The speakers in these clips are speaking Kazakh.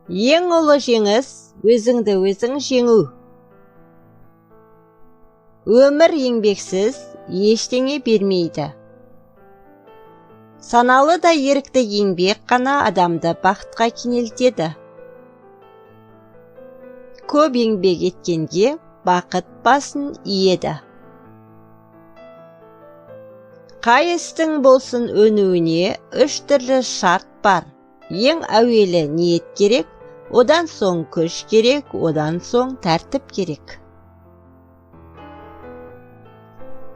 Ең ұлы жеңіс өзіңді өзің жеңу. Өмір еңбексіз ештеңе бермейді. Саналы да ерікті еңбек қана адамды бақытқа кенелтеді. Көп еңбек еткенге бақыт басын иеді. Қай істің болсын өнуіне 3 түрлі шарт бар. Ең әуелі ниет керек, одан соң күш керек, одан соң тәртіп керек.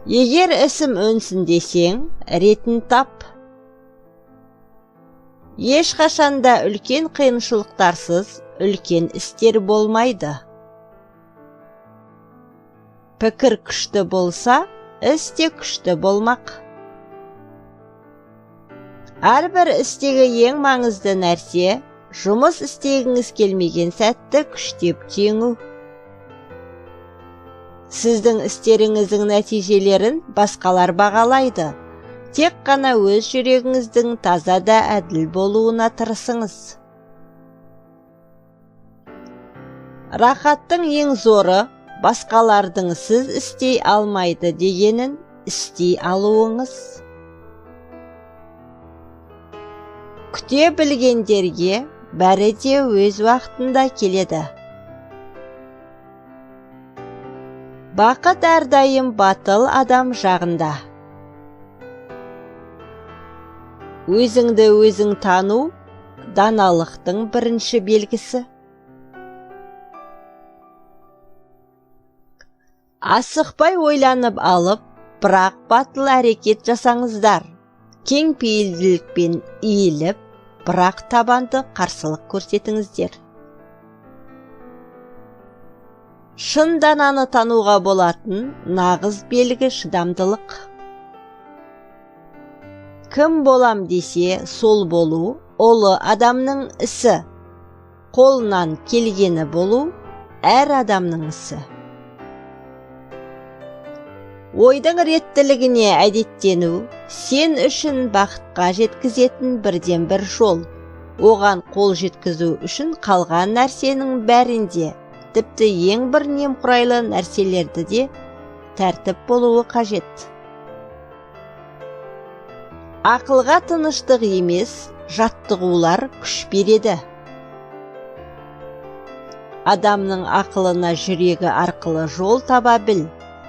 Егер ісім өнсін десең, ретін тап. Ешқашанда үлкен қиыншылықтарсыз үлкен істер болмайды. Пікір күшті болса, іс те күшті болмақ. Әрбір істегі ең маңызды нәрсе, жұмыс істегіңіз келмеген сәтті күштеп жеңу. Сіздің істеріңіздің нәтижелерін басқалар бағалайды. Тек қана өз жүрегіңіздің таза да әділ болуына тырысыңыз. Рахаттың ең зоры, басқалардың сіз істей алмайды дегенін істей алуыңыз. Күте білгендерге бәрі де өз уақытында келеді. Бақыт әрдайым батыл адам жағында. Өзіңді өзің тану даналықтың бірінші белгісі. Асықпай ойланып алып, бірақ батыл әрекет жасаңыздар. Кең пейілділікпен иіліп, бірақ табанды қарсылық көрсетіңіздер. Шын дананы тануға болатын нағыз белгі шыдамдылық. Кім болам десе, сол болу, ұлы адамның ісі. Қолынан келгені болу, әр адамның ісі. Ойдың реттілігіне әдеттену, сен үшін бақытқа жеткізетін бірден бір жол. Оған қол жеткізу үшін қалған нәрсенің бәрінде, тіпті ең бір немқұрайлы нәрселерді де тәртіп болуы қажет. Ақылға тыныштық емес, жаттығулар күш береді. Адамның ақылына жүрегі арқылы жол таба біл.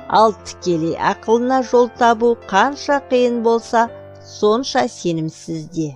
Ал тікелей ақылына жол табу қанша қиын болса, сонша сенімсіз де.